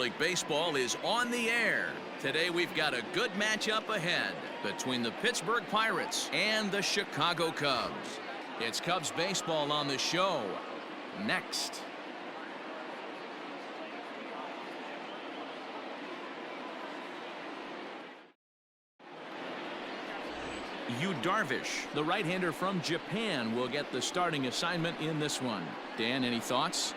League Baseball is on the air. Today we've got a good matchup ahead between the Pittsburgh Pirates and the Chicago Cubs. It's Cubs baseball on the show next. Darvish, the right-hander from Japan, will get the starting assignment in this one. Dan, any thoughts?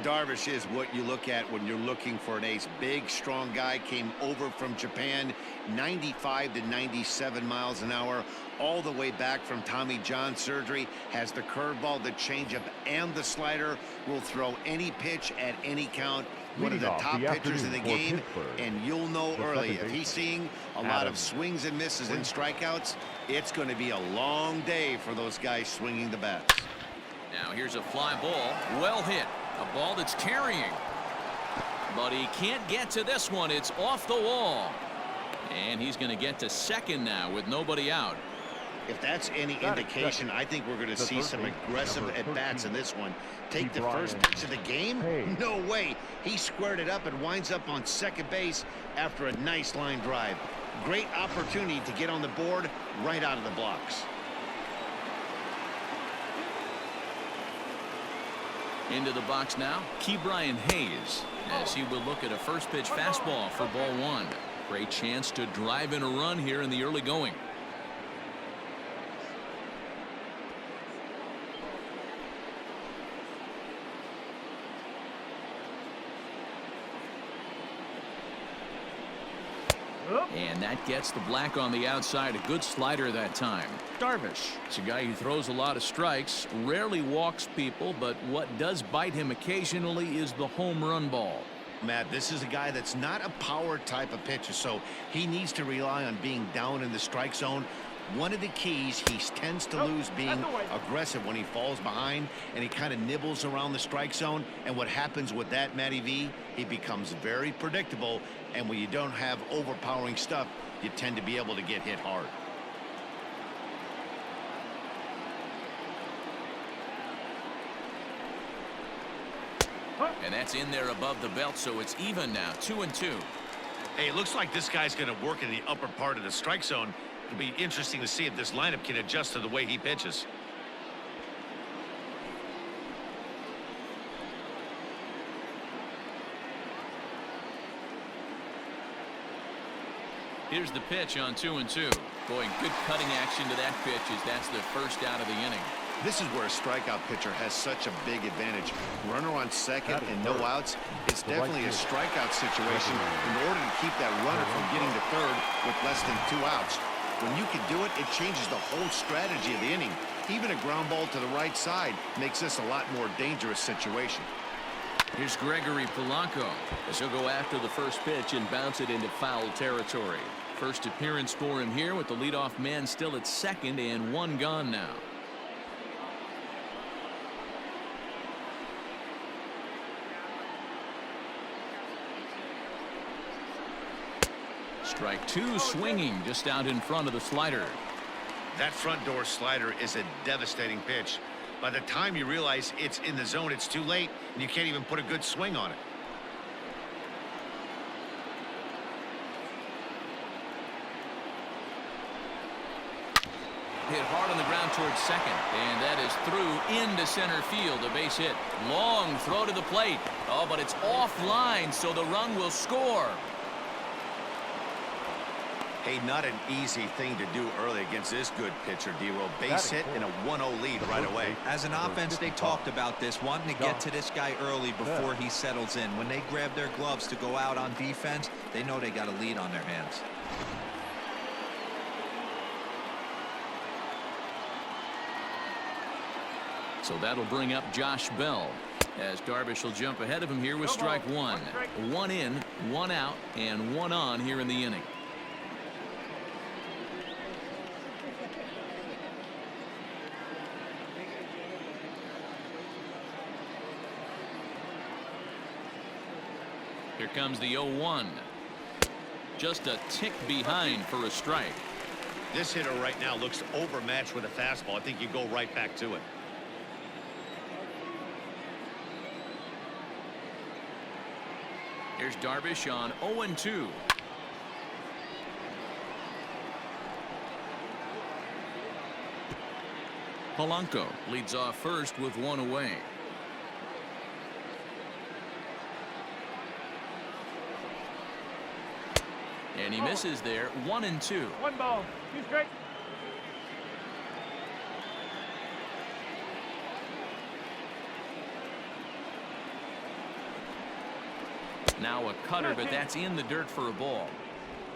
Darvish is what you look at when you're looking for an ace. Big, strong guy, came over from Japan, 95 to 97 miles an hour, all the way back from Tommy John surgery. Has the curveball, the changeup, and the slider. Will throw any pitch at any count. One of the top pitchers in the game, and you'll know early if he's seeing a lot of swings and misses and strikeouts, it's going to be a long day for those guys swinging the bats. Now here's a fly ball, well hit. A ball that's carrying, but he can't get to this one. It's off the wall, and he's going to get to second now with nobody out. If that's any indication, I think we're going to see some aggressive at-bats in this one. Take the first pitch of the game? No way. He squared it up and winds up on second base after a nice line drive. Great opportunity to get on the board right out of the blocks. Into the box now, Ke'Bryan Hayes, as he will look at a first pitch fastball for ball one. Great chance to drive in a run here in the early going. And that gets the black on the outside. A good slider that time. Darvish, it's a guy who throws a lot of strikes, rarely walks people, but what does bite him occasionally is the home run ball. Matt, this is a guy that's not a power type of pitcher, so he needs to rely on being down in the strike zone. One of the keys, he tends to lose being aggressive when he falls behind, and he kind of nibbles around the strike zone. And what happens with that, Matty V, he becomes very predictable, and when you don't have overpowering stuff, you tend to be able to get hit hard. And that's in there above the belt, so it's even now, 2-2. Hey, it looks like this guy's going to work in the upper part of the strike zone. It'll be interesting to see if this lineup can adjust to the way he pitches. Here's the pitch on 2-2. Boy, good cutting action to that pitch as that's the first out of the inning. This is where a strikeout pitcher has such a big advantage. Runner on second and no outs. It's definitely a strikeout situation in order to keep that runner from getting to third with less than 2 outs. When you can do it, it changes the whole strategy of the inning. Even a ground ball to the right side makes this a lot more dangerous situation. Here's Gregory Polanco as he'll go after the first pitch and bounce it into foul territory. First appearance for him here with the leadoff man still at second and one gone now. Strike two, swinging just out in front of the slider. That front door slider is a devastating pitch. By the time you realize it's in the zone, it's too late, and you can't even put a good swing on it. Hit hard on the ground towards second, and that is through into center field. A base hit. Long throw to the plate. Oh, but it's offline, so the run will score. Hey, not an easy thing to do early against this good pitcher, D-Roll. Base hit and a 1-0 lead right away. As an offense, they talked about this, wanting to get to this guy early before he settles in. When they grab their gloves to go out on defense, they know they got a lead on their hands. So that'll bring up Josh Bell as Darvish will jump ahead of him here with strike one. One in, one out, and one on here in the inning. Here comes the 0-1. Just a tick behind for a strike. This hitter right now looks overmatched with a fastball. I think you go right back to it. Here's Darvish on 0-2. Polanco leads off first with one away. And he misses there. 1-2. 1 ball. 2 strikes. Now a cutter, but that's in the dirt for a ball.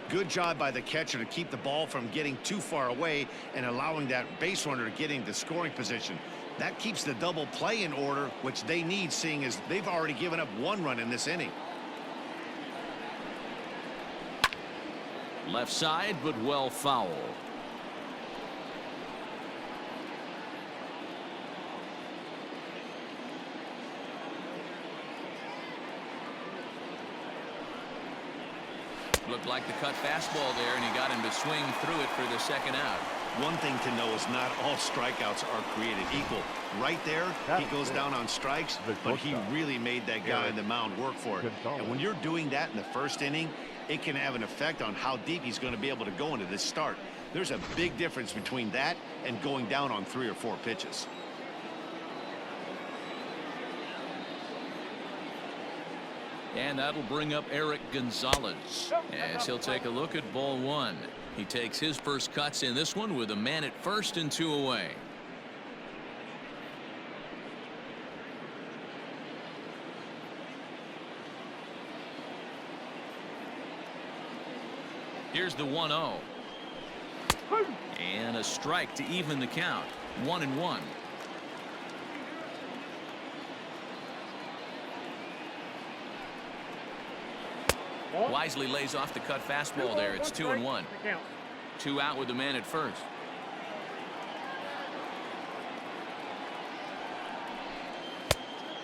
Good job by the catcher to keep the ball from getting too far away and allowing that base runner to get into scoring position. That keeps the double play in order, which they need, seeing as they've already given up 1 run in this inning. Left side, but well foul. Looked like the cut fastball there, and he got him to swing through it for the second out. One thing to know is not all strikeouts are created equal. Right there, he goes down on strikes, but he really made that guy on the mound work for it. And when you're doing that in the first inning, it can have an effect on how deep he's going to be able to go into this start. There's a big difference between that and going down on 3 or 4 pitches. And that'll bring up Eric Gonzalez as he'll take a look at ball 1. He takes his first cuts in this one with a man at first and 2 away. Here's the 1-0. And a strike to even the count. 1-1. Wisely lays off the cut fastball there. It's 2-1. 2 out with the man at first.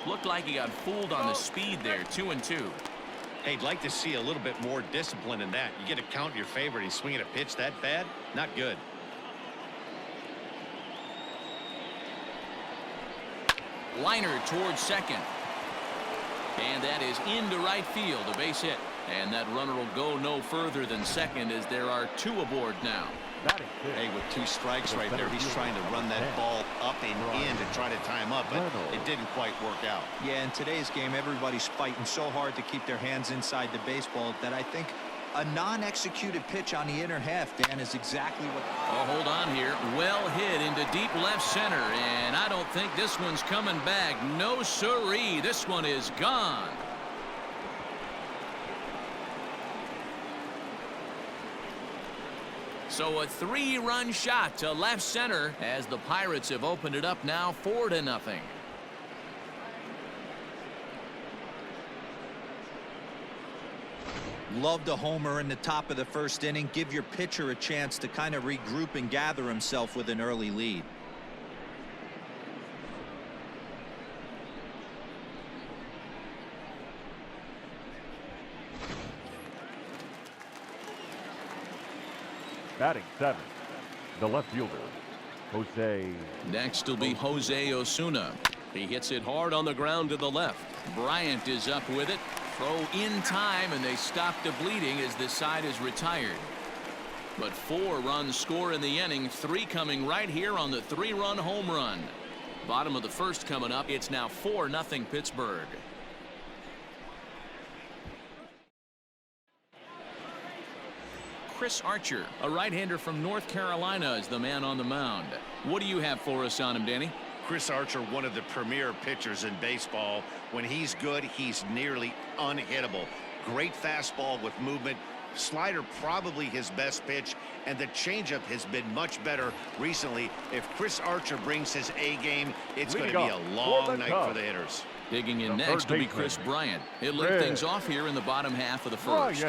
Looked like he got fooled on the speed there. 2-2. Hey, I'd like to see a little bit more discipline in that. You get a count in your favor and he's swinging a pitch that bad. Not good. Liner towards second. And that is into right field. A base hit. And that runner will go no further than second as there are 2 aboard now. Hey, with 2 strikes right there, he's trying to run that ball up and in to try to time up, but it didn't quite work out. Yeah, in today's game, everybody's fighting so hard to keep their hands inside the baseball that I think a non-executed pitch on the inner half, Dan, is exactly what... Oh, hold on here. Well hit into deep left center, and I don't think this one's coming back. No siree. This one is gone. So a 3-run shot to left center as the Pirates have opened it up now 4-0. Loved a homer in the top of the first inning. Give your pitcher a chance to kind of regroup and gather himself with an early lead. Batting 7th, the left fielder, Jose. Next will be Jose Osuna. He hits it hard on the ground to the left. Bryant is up with it. Throw in time, and they stop the bleeding as this side is retired. But 4 runs score in the inning, 3 coming right here on the 3-run home run. Bottom of the first coming up. It's now 4-0 Pittsburgh. Chris Archer, a right-hander from North Carolina, is the man on the mound. What do you have for us on him, Danny? Chris Archer, one of the premier pitchers in baseball. When he's good, he's nearly unhittable. Great fastball with movement. Slider probably his best pitch, and the changeup has been much better recently. If Chris Archer brings his A game, it's going to be a long night for the hitters. Digging in next will be Chris Bryant. He'll lead things off here in the bottom half of the first.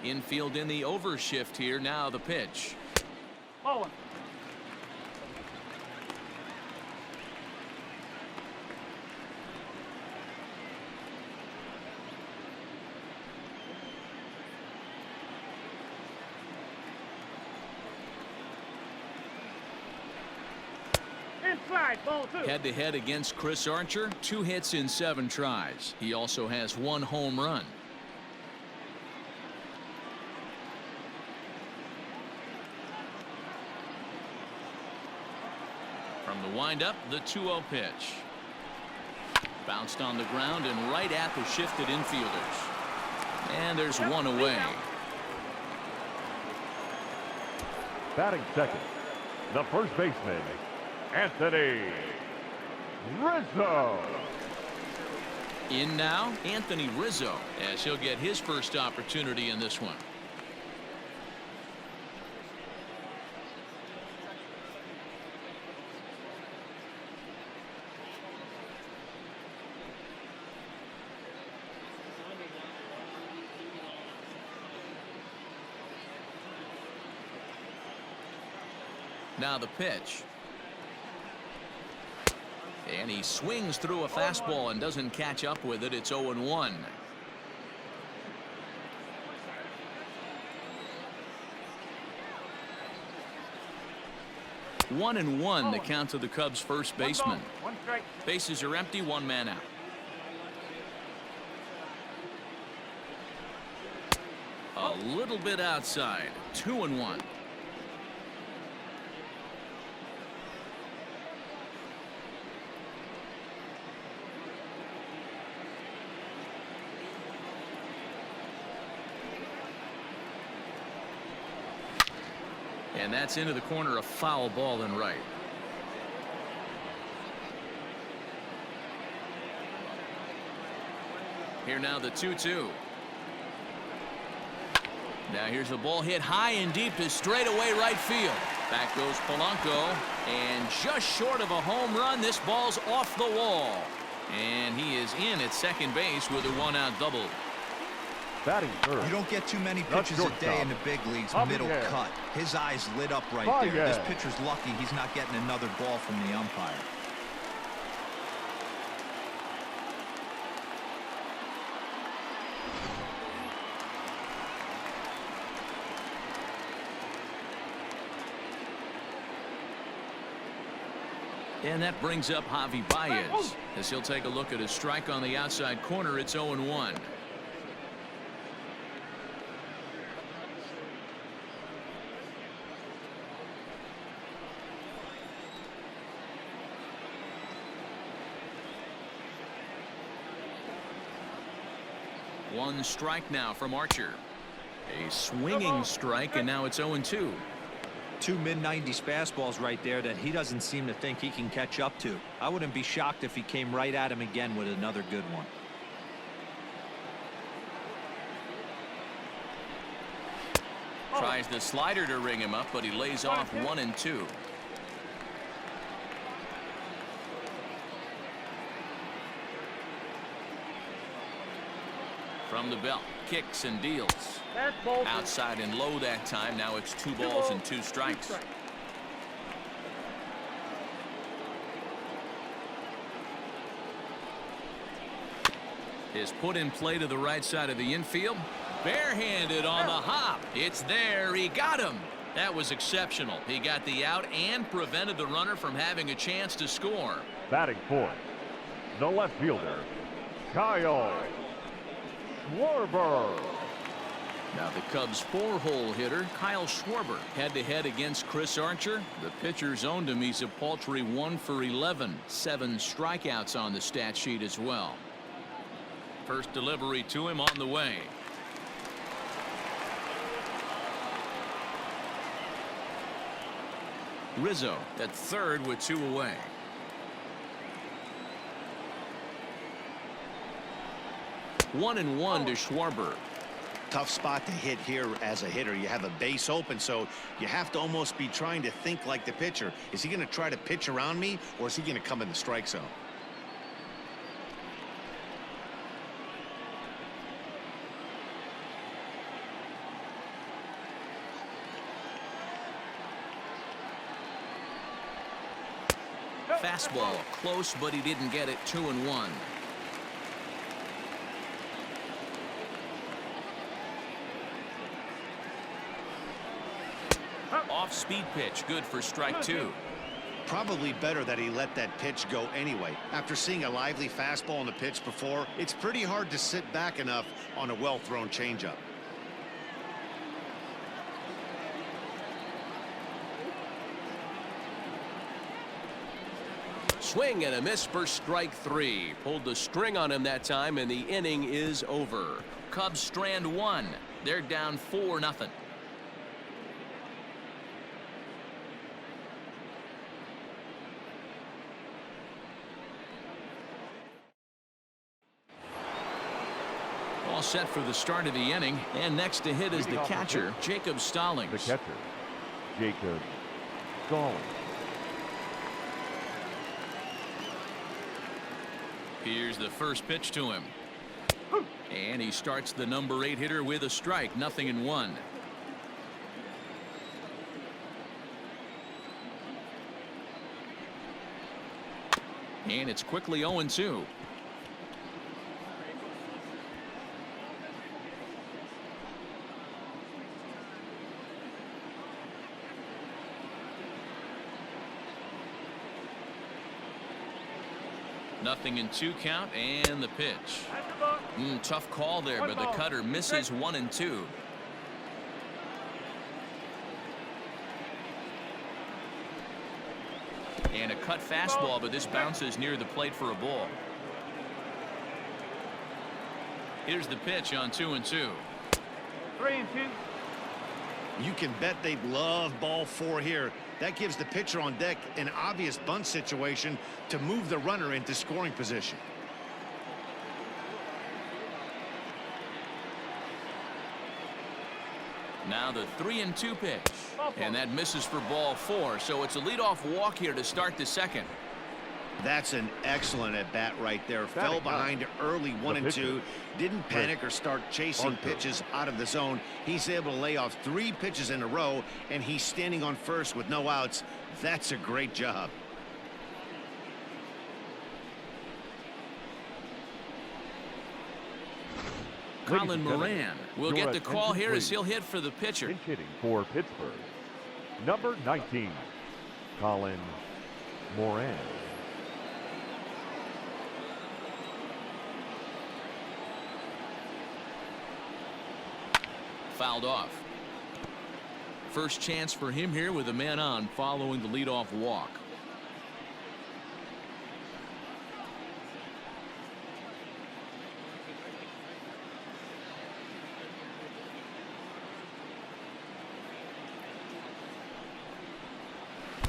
Infield in the overshift here. Now the pitch. Oh. Head-to-head against Chris Archer, 2 hits in 7 tries. He also has 1 home run. From the windup, the 2-0 pitch. Bounced on the ground and right at the shifted infielders. And there's 1 away. Batting second, the first baseman, Anthony Rizzo. In now, Anthony Rizzo, as he'll get his first opportunity in this one. Now the pitch. And he swings through a fastball and doesn't catch up with it. It's 0-1. One and one, the count to the Cubs' first baseman. Bases are empty, 1 man out. A little bit outside, 2-1. And that's into the corner, a foul ball and right. Here now the 2-2. Now here's the ball hit high and deep to straightaway right field. Back goes Polanco, and just short of a home run, this ball's off the wall. And he is in at second base with a 1-out double. Batting third. You don't get too many pitches a day in the big leagues. Middle cut. His eyes lit up right there. This pitcher's lucky he's not getting another ball from the umpire. And that brings up Javi Baez as he'll take a look at his strike on the outside corner. It's 0-1. One strike now from Archer. A swinging strike, and now it's 0-2. 2 mid-90s fastballs right there that he doesn't seem to think he can catch up to. I wouldn't be shocked if he came right at him again with another good one. Tries the slider to ring him up, but he lays off 1-2. From the belt, kicks and deals. Outside and low that time. Now it's 2 balls and 2 strikes. Is put in play to the right side of the infield. Barehanded on the hop. It's there. He got him. That was exceptional. He got the out and prevented the runner from having a chance to score. Batting fourth, the left fielder, Kyle Schwarber. Now the Cubs' 4-hole hitter, Kyle Schwarber, head-to-head against Chris Archer. The pitcher's owned him. He's a paltry 1 for 11. 7 strikeouts on the stat sheet as well. First delivery to him on the way. Rizzo at third with 2 away. One and one to Schwarber. Tough spot to hit here as a hitter. You have a base open, so you have to almost be trying to think like the pitcher. Is he going to try to pitch around me, or is he going to come in the strike zone? Fastball close, but he didn't get it. 2-1. Off-speed pitch, good for strike 2. Probably better that he let that pitch go anyway. After seeing a lively fastball on the pitch before, it's pretty hard to sit back enough on a well-thrown changeup. Swing and a miss for strike 3. Pulled the string on him that time, and the inning is over. Cubs strand 1. They're down 4-0. All set for the start of the inning, and next to hit is the catcher, Jacob Stallings. The catcher, Jacob Stallings. Here's the first pitch to him. And he starts the number 8 hitter with a strike, 0-1. And it's quickly 0-2. Nothing in 2 count, and the pitch. Tough call there, but the cutter misses 1-2. And a cut fastball, but this bounces near the plate for a ball. Here's the pitch on 2-2. 3-2. You can bet they love ball 4 here. That gives the pitcher on deck an obvious bunt situation to move the runner into scoring position. Now the 3-2 pitch, and that misses for ball 4. So it's a leadoff walk here to start the second. That's an excellent at bat right there. Fell behind early 1-2. Didn't panic or start chasing pitches out of the zone. He's able to lay off 3 pitches in a row, and he's standing on first with no outs. That's a great job. Colin Moran will get the call here as he'll hit for the pitcher. Pinch hitting for Pittsburgh, number 19, Colin Moran. Fouled off. First chance for him here with a man on following the leadoff walk.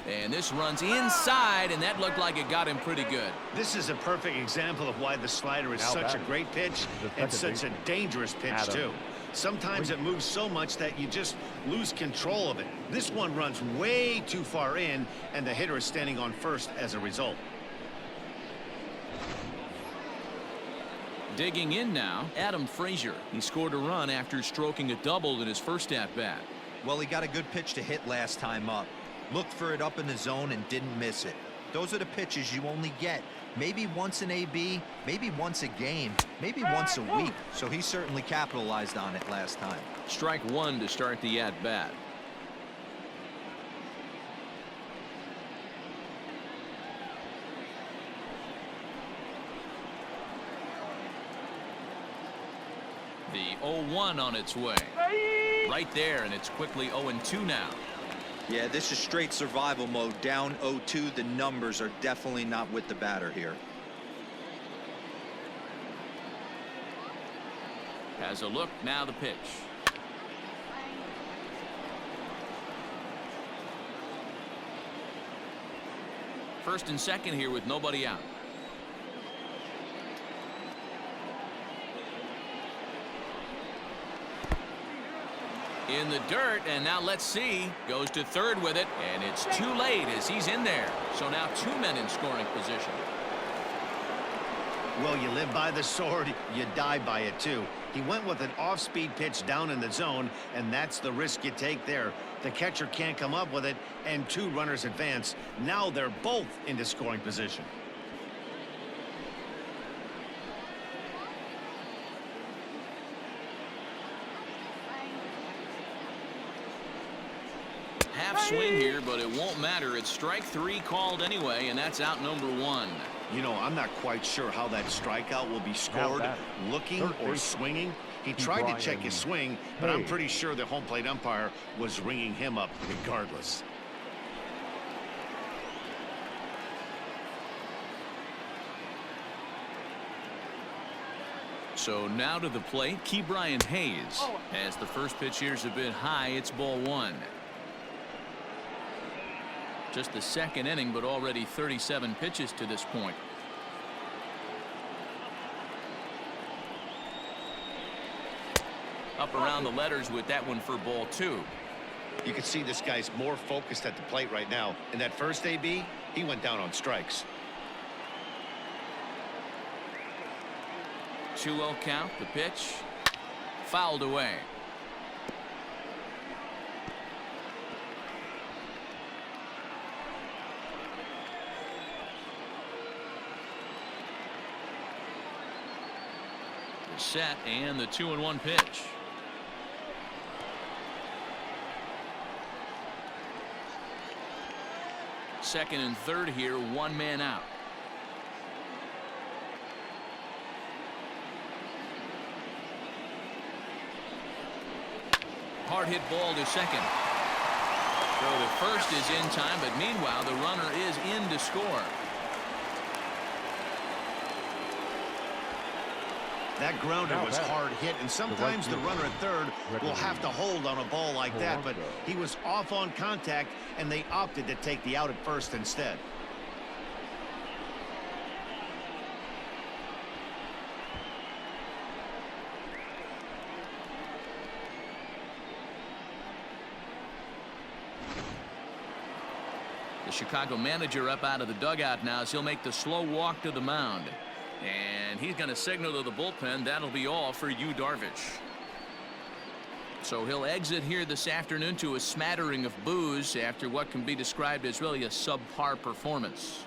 And this runs inside, and that looked like it got him pretty good. This is a perfect example of why the slider is such a great pitch and such a dangerous pitch, too. Sometimes it moves so much that you just lose control of it. This one runs way too far in, and the hitter is standing on first as a result. Digging in now, Adam Frazier. He scored a run after stroking a double in his first at-bat. Well, he got a good pitch to hit last time up. Looked for it up in the zone and didn't miss it. Those are the pitches you only get maybe once in AB, maybe once a game, maybe once a week. So he certainly capitalized on it last time. Strike 1 to start the at-bat. The 0-1 on its way. Right there, and it's quickly 0-2 now. Yeah, this is straight survival mode. Down 0-2. The numbers are definitely not with the batter here. Has a look, now the pitch. First and second here with nobody out. In the dirt, and now let's see. Goes to third with it, and it's too late as he's in there. So now 2 men in scoring position. Well, you live by the sword, you die by it too. He went with an off-speed pitch down in the zone, and that's the risk you take there. The catcher can't come up with it, and 2 runners advance. Now they're both into scoring position. Half swing here, but it won't matter. It's strike 3 called anyway, and that's out number 1. You know, I'm not quite sure how that strikeout will be scored, looking or swinging. He tried to check his swing, but I'm pretty sure the home plate umpire was ringing him up regardless. So now to the plate, Ke'Bryan Hayes. As the first pitch here's a bit high, it's ball 1. Just the second inning, but already 37 pitches to this point. Up around the letters with that one for ball 2. You can see this guy's more focused at the plate right now. In that first AB, he went down on strikes. 2-0 count, the pitch. Fouled away. The set and the 2-1 pitch. Second and third here, 1 man out. Hard hit ball to second. So the first is in time, but meanwhile the runner is in to score. That grounder was hard hit, and sometimes the runner at third will have to hold on a ball like that, but he was off on contact, and they opted to take the out at first instead. The Chicago manager up out of the dugout now as he'll make the slow walk to the mound. And he's going to signal to the bullpen. That'll be all for Yu Darvish. So he'll exit here this afternoon to a smattering of boos after what can be described as really a subpar performance.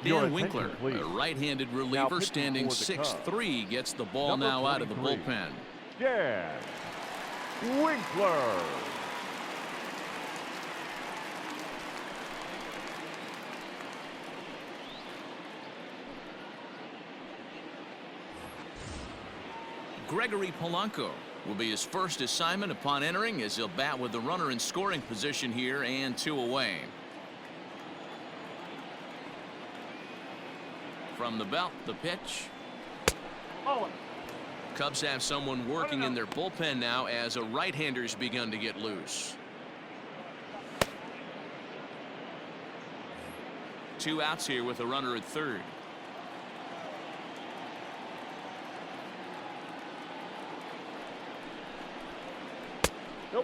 Dan Winkler, a right-handed reliever standing 6'3", gets the ball now out of the bullpen. Dan Winkler. Gregory Polanco will be his first assignment upon entering as he'll bat with the runner in scoring position here and 2 away. From the belt, the pitch. Cubs have someone working in their bullpen now as a right-hander's begun to get loose. 2 outs here with a runner at third.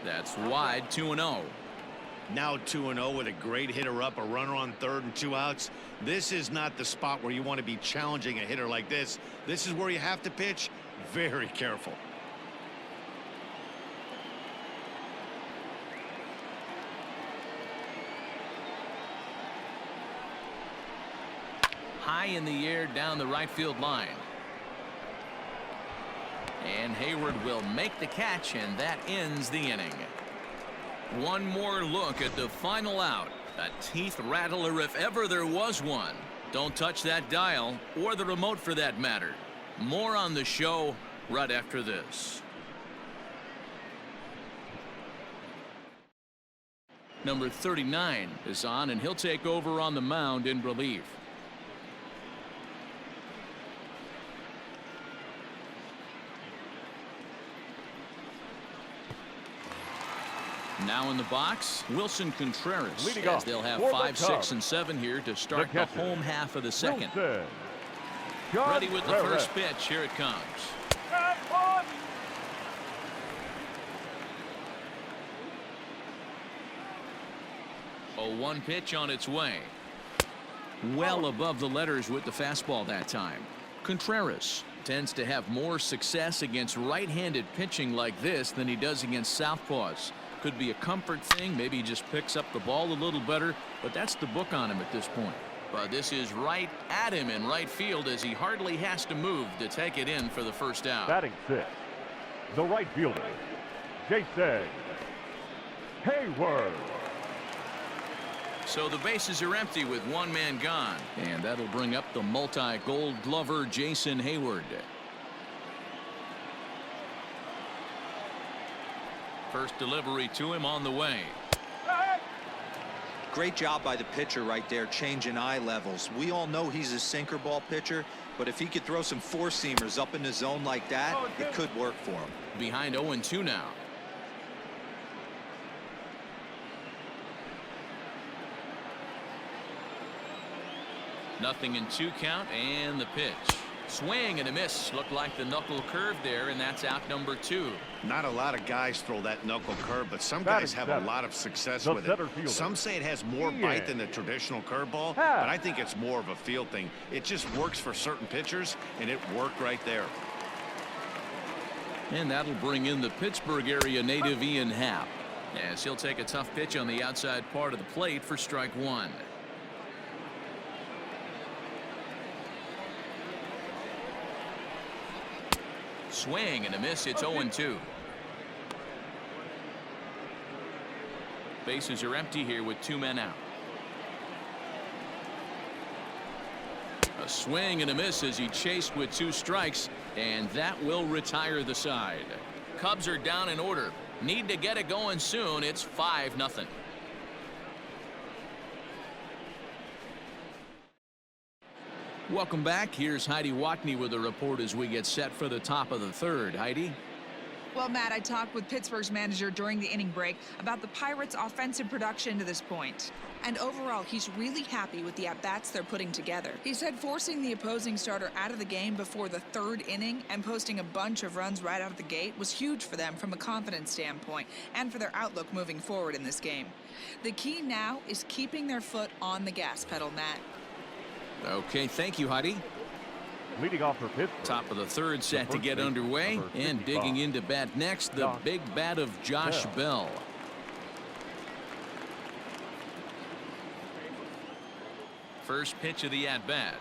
That's wide, 2-0. Now 2-0 with a great hitter up, a runner on third and 2 outs. This is not the spot where you want to be challenging a hitter like this. This is where you have to pitch very careful. High in the air down the right field line. And Hayward will make the catch, and that ends the inning. One more look at the final out. A teeth rattler if ever there was one. Don't touch that dial, or the remote for that matter. More on the show right after this. Number 39 is on, and he'll take over on the mound in relief. Now in the box, Wilson Contreras, Leading as off they'll have for the 5, 6, Cubs, and 7 here to start the home half of the second. Wilson Ready with the Contreras. first pitch. Here it comes. A 1 pitch on its way. Well above the letters with the fastball that time. Contreras tends to have more success against right-handed pitching like this than he does against southpaws. Could be a comfort thing. Maybe he just picks up the ball a little better, but that's the book on him at this point. But this is right at him in right field as he hardly has to move to take it in for the first out. Batting 6, the right fielder, Jason Hayward. So the bases are empty with one man gone, and that'll bring up the multi-gold glover Jason Hayward. First delivery to him on the way. Great job by the pitcher right there, changing eye levels. We all know he's a sinker ball pitcher, but if he could throw some four-seamers up in the zone like that, it could work for him. Behind 0-2 now. Nothing in 2 count, and the pitch. Swing and a miss. Looked like the knuckle curve there, and that's out number 2. Not a lot of guys throw that knuckle curve, but some guys have a lot of success with it. Some say it has more bite than the traditional curveball, but I think it's more of a feel thing. It just works for certain pitchers, and it worked right there. And that'll bring in the Pittsburgh area native Ian Happ, as he'll take a tough pitch on the outside part of the plate for strike 1. Swing and a miss. It's 0-2. Bases are empty here with 2 men out. A swing and a miss as he chased with 2 strikes, and that will retire the side. Cubs are down in order. Need to get it going soon. It's 5-0. Welcome back. Here's Heidi Watney with a report as we get set for the top of the 3rd. Heidi? Well, Matt, I talked with Pittsburgh's manager during the inning break about the Pirates' offensive production to this point. And overall, he's really happy with the at-bats they're putting together. He said forcing the opposing starter out of the game before the 3rd inning and posting a bunch of runs right out of the gate was huge for them from a confidence standpoint and for their outlook moving forward in this game. The key now is keeping their foot on the gas pedal, Matt. Okay, thank you, Heidi. Leading off for Pittsburgh. Top of the 3rd set to get underway, and digging into bat next, the big bat of Josh Bell. First pitch of the at-bat.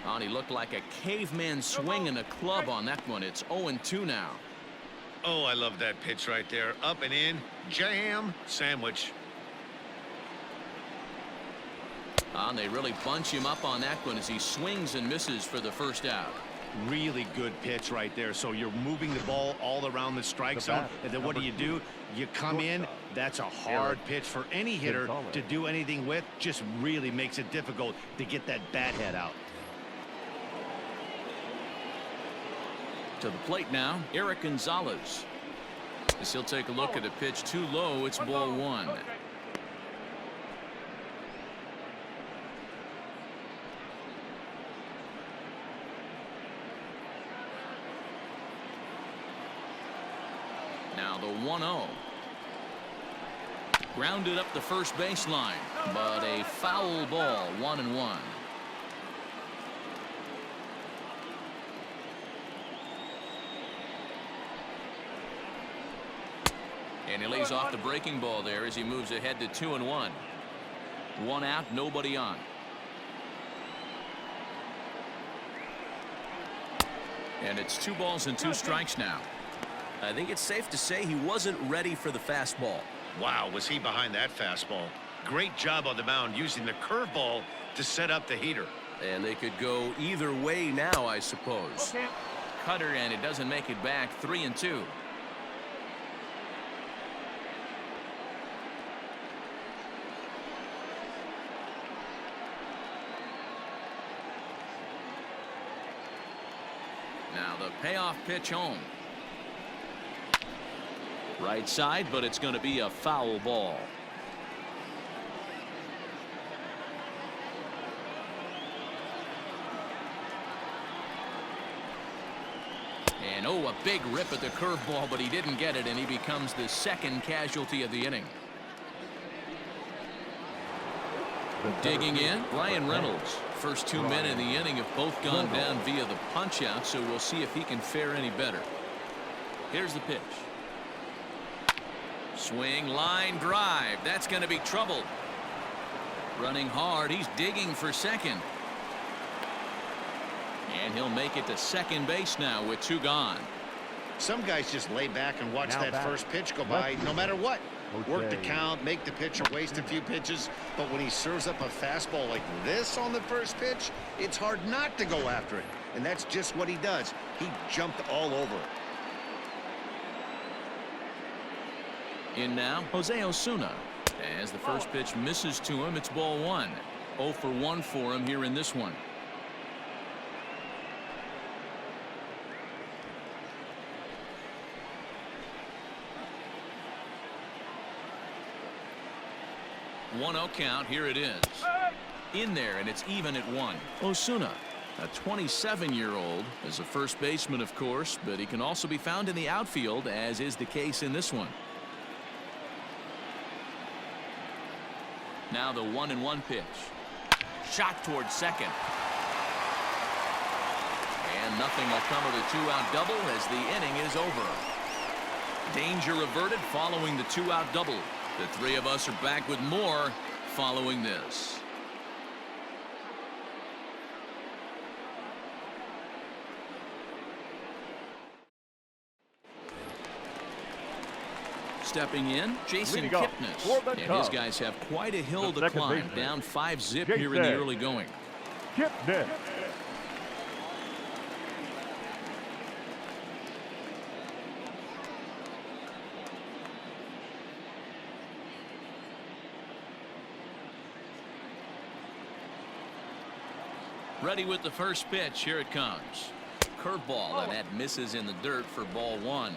Oh, he looked like a caveman swinging a club on that one. It's 0-2 now. Oh, I love that pitch right there. Up and in. Jam sandwich. And they really bunch him up on that one as he swings and misses for the first out. Really good pitch right there. So you're moving the ball all around the strike zone, and then what do? You come in. That's a hard pitch for any hitter to do anything with. Just really makes it difficult to get that bat head out. To the plate now, Eric Gonzalez. As he'll take a look at a pitch too low, it's ball 1. Now the 1-0. Grounded up the first baseline, but a foul ball, 1-1. And he lays off the breaking ball there as he moves ahead to 2-1. 1 out, nobody on. And it's 2 balls and 2 strikes now. I think it's safe to say he wasn't ready for the fastball. Wow, was he behind that fastball? Great job on the mound using the curveball to set up the heater. And they could go either way now, I suppose. Cutter, and it doesn't make it back. 3-2. Now the payoff pitch home. Right side, but it's going to be a foul ball. And oh, a big rip at the curveball, but he didn't get it, and he becomes the second casualty of the inning. Digging in, Ryan Reynolds. First 2 men in the inning have both gone down via the punch out, so we'll see if he can fare any better. Here's the pitch. Swing, line, drive. That's going to be trouble. Running hard. He's digging for second. And he'll make it to second base now with 2 gone. Some guys just lay back and watch that first pitch go by no matter what. Work the count, make the pitcher waste a few pitches. But when he serves up a fastball like this on the first pitch, it's hard not to go after it. And that's just what he does. He jumped all over it. In now, Jose Osuna. As the first pitch misses to him, it's ball 1. 0 for 1 for him here in this one. One-0 count. Here it is. In there, and it's even at 1. Osuna, a 27-year-old, is a first baseman, of course, but he can also be found in the outfield, as is the case in this one. Now the 1-1 pitch. Shot towards second. And nothing will come of the 2-out double as the inning is over. Danger averted following the 2-out double. The 3 of us are back with more following this. Stepping in, Jason Kipnis. And his guys have quite a hill to climb. Down 5-zip here in the early going. Kipnis. Ready with the first pitch. Here it comes. Curveball, and that misses in the dirt for ball 1.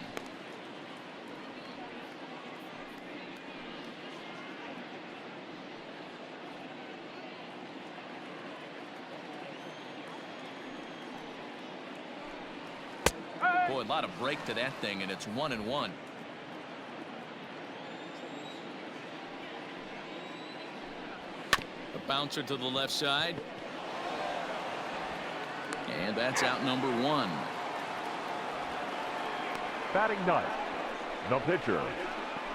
Boy, a lot of break to that thing, and it's 1-1. A bouncer to the left side. And that's out number 1. Batting ninth, the pitcher.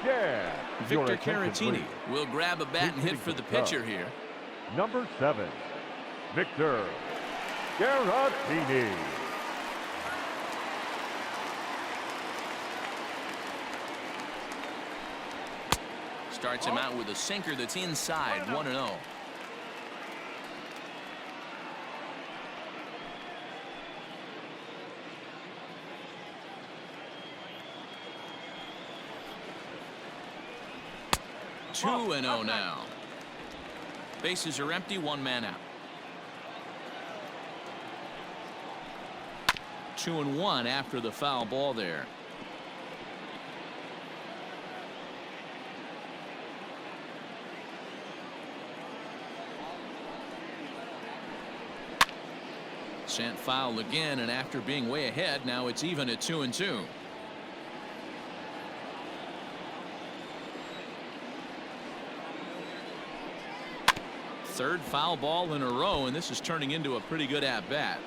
Yeah. Victor Caratini will grab a bat and hit for the pitcher here. Number 7, Victor Caratini. Starts him out with a sinker that's inside. 1-0. Two and 0 now. Bases are empty. 1 man out. 2-1 after the foul ball there. Sent foul again, and after being way ahead, now it's even at 2-2. Third foul ball in a row, and this is turning into a pretty good at-bat.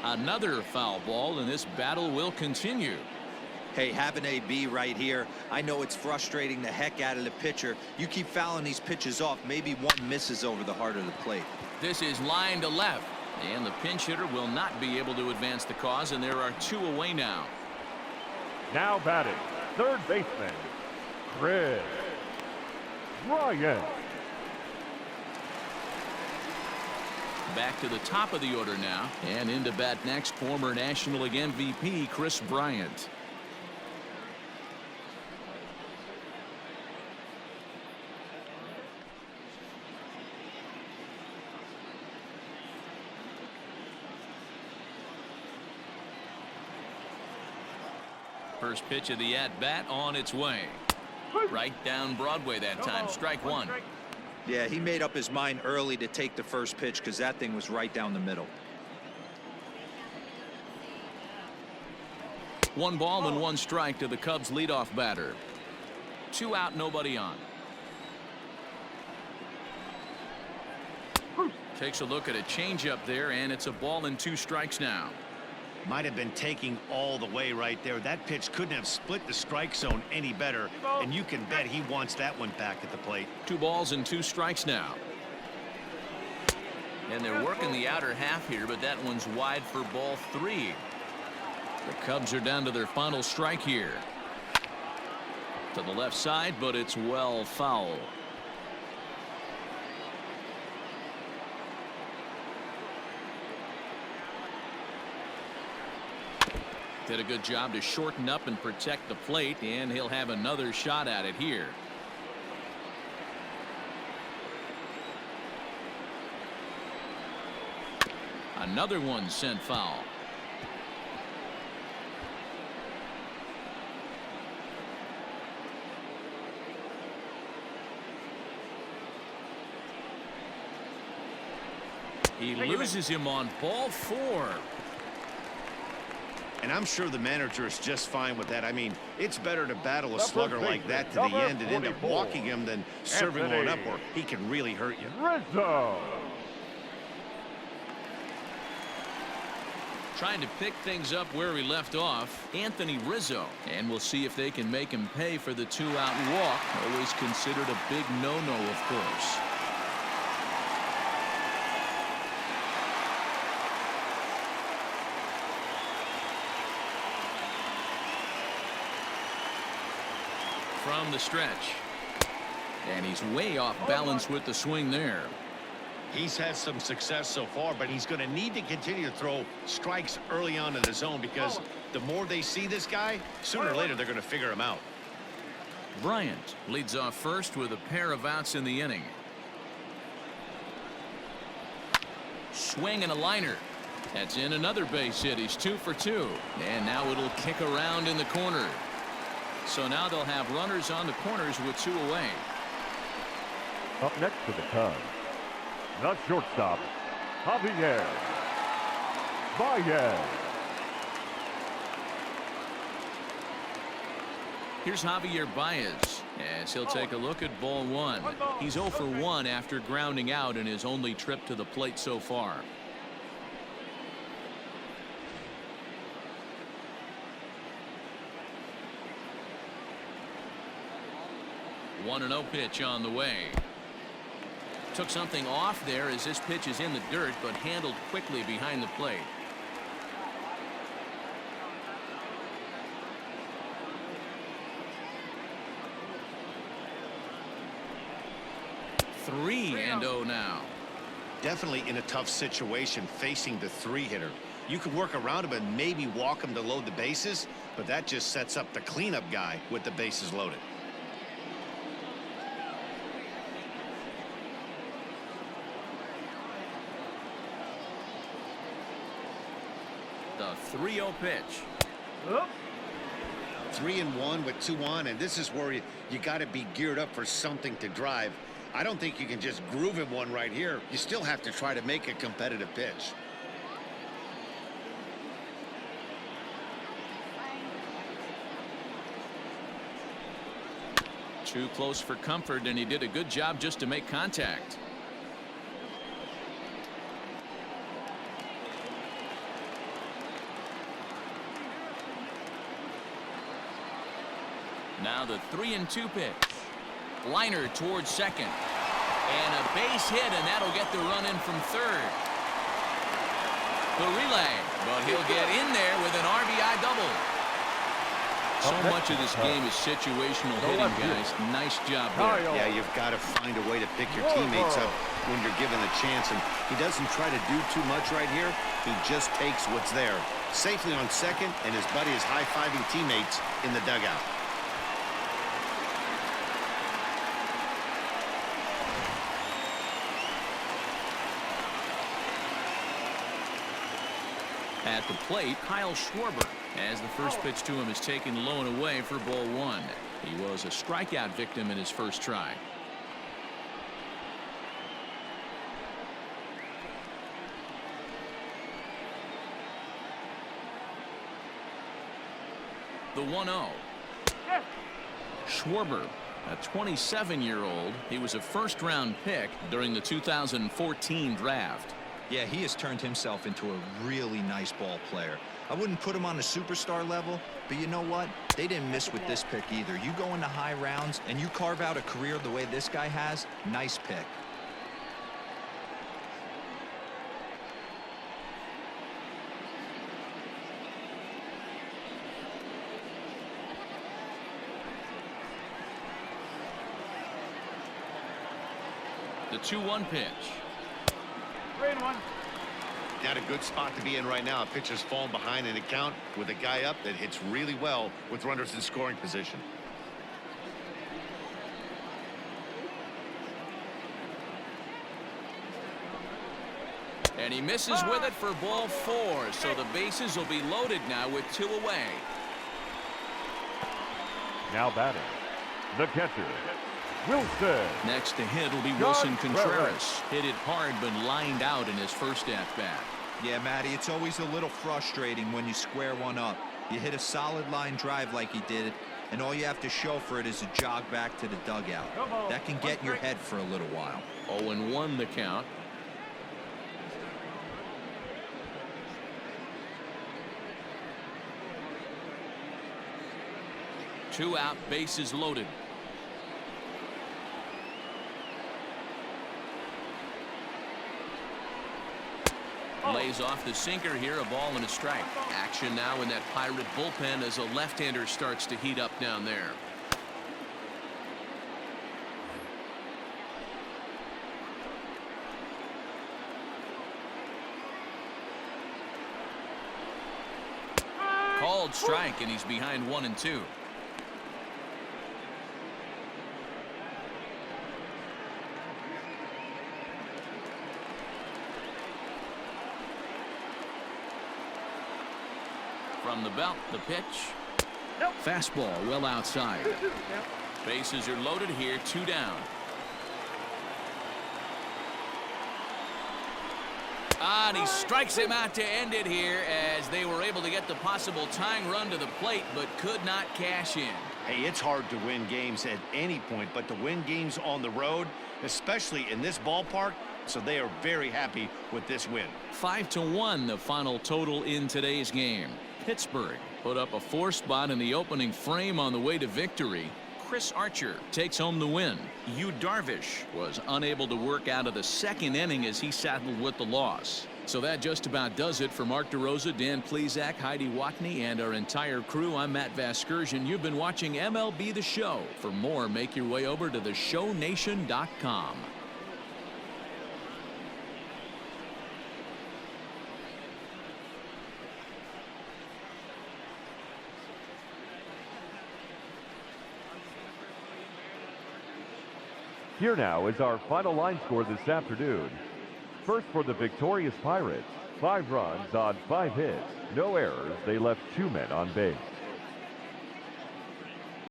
Another foul ball, and this battle will continue. Hey, have an AB right here. I know it's frustrating the heck out of the pitcher. You keep fouling these pitches off, maybe one misses over the heart of the plate. This is line to left, and the pinch hitter will not be able to advance the cause, and there are 2 away now. Now batting, third baseman, Chris Bryant. Back to the top of the order now, and into bat next, former National League MVP Chris Bryant. First pitch of the at-bat on its way. Right down Broadway that time. Strike 1. Yeah, he made up his mind early to take the first pitch because that thing was right down the middle. 1 ball and 1 strike to the Cubs leadoff batter. 2 out, nobody on. Takes a look at a changeup there, and it's a ball and 2 strikes now. Might have been taking all the way right there. That pitch couldn't have split the strike zone any better, and you can bet he wants that one back at the plate. 2 balls and 2 strikes now. And they're working the outer half here, but that one's wide for ball 3. The Cubs are down to their final strike here. To the left side, but it's well foul. Did a good job to shorten up and protect the plate, and he'll have another shot at it here. Another one sent foul. He loses him on ball 4. And I'm sure the manager is just fine with that. I mean, it's better to battle a slugger like that to the end and end up walking him than serving one up where he can really hurt you. Rizzo. Trying to pick things up where he left off, Anthony Rizzo. And we'll see if they can make him pay for the 2-out walk. Always considered a big no-no, of course. From the stretch. And he's way off balance with the swing there. He's had some success so far, but he's going to need to continue to throw strikes early on in the zone because the more they see this guy, sooner or later they're going to figure him out. Bryant leads off first with a pair of outs in the inning. Swing and a liner. That's in another base hit. He's 2 for 2. And now it'll kick around in the corner. So now they'll have runners on the corners with 2 away. Up next to the Cubs, the shortstop, Javier Baez. Here's Javier Baez as he'll take a look at ball 1. He's 0 for 1 after grounding out in his only trip to the plate so far. One 1-0 pitch on the way. Took something off there as this pitch is in the dirt, but handled quickly behind the plate. Three and 0 now. Definitely in a tough situation facing the 3-hitter. You can work around him and maybe walk him to load the bases, but that just sets up the cleanup guy with the bases loaded. The 3-0 pitch. 3-1 with 2 on, and this is where you got to be geared up for something to drive. I don't think you can just groove him one right here. You still have to try to make a competitive pitch. Too close for comfort, and he did a good job just to make contact. Now the 3-2 pitch. Liner towards second. And a base hit, and that'll get the run in from third. The relay, but he'll get in there with an RBI double. So much of this game is situational hitting, guys. Nice job there. Yeah, you've got to find a way to pick your teammates up when you're given the chance, and he doesn't try to do too much right here. He just takes what's there. Safely on second, and his buddy is high-fiving teammates in the dugout. At the plate, Kyle Schwarber, as the first pitch to him is taken low and away for ball 1. He was a strikeout victim in his first try. The 1-0. Schwarber A 27-year-old. He was a first-round pick during the 2014 draft. Yeah, he has turned himself into a really nice ball player. I wouldn't put him on a superstar level, but you know what? They didn't miss with this pick either. You go into high rounds and you carve out a career the way this guy has, nice pick. The 2-1 pitch. 3-1. Not a good spot to be in right now. A pitcher's falling behind in the count with a guy up that hits really well with runners in scoring position. And he misses with it for ball 4. So the bases will be loaded now with 2 away. Now batting, the catcher, Wilson. Next to hit will be Wilson Contreras. Hit it hard but lined out in his first at-bat. Yeah, Matty, it's always a little frustrating when you square one up. You hit a solid line drive like he did, and all you have to show for it is a jog back to the dugout. That can get in your head for a little while. 0-1 the count. Two out, bases loaded. Lays off the sinker here, a ball and a strike. Action now in that Pirate bullpen as a left-hander starts to heat up down there. Called strike, and he's behind 1 and 2. From the belt, the pitch. Fastball well outside. Bases are loaded here, 2 down. And he strikes him out to end it here as they were able to get the possible tying run to the plate but could not cash in. Hey, it's hard to win games at any point, but to win games on the road, especially in this ballpark, so they are very happy with this win. 5-1 the final total in today's game. Pittsburgh put up a 4 spot in the opening frame on the way to victory. Chris Archer takes home the win. Darvish was unable to work out of the second inning as he saddled with the loss. So that just about does it for Mark DeRosa, Dan Plesac, Heidi Watney, and our entire crew. I'm Matt Vasgersian. You've been watching MLB The Show. For more, make your way over to theshownation.com. Here now is our final line score this afternoon. First for the victorious Pirates, 5 runs on 5 hits, no errors. They left 2 men on base.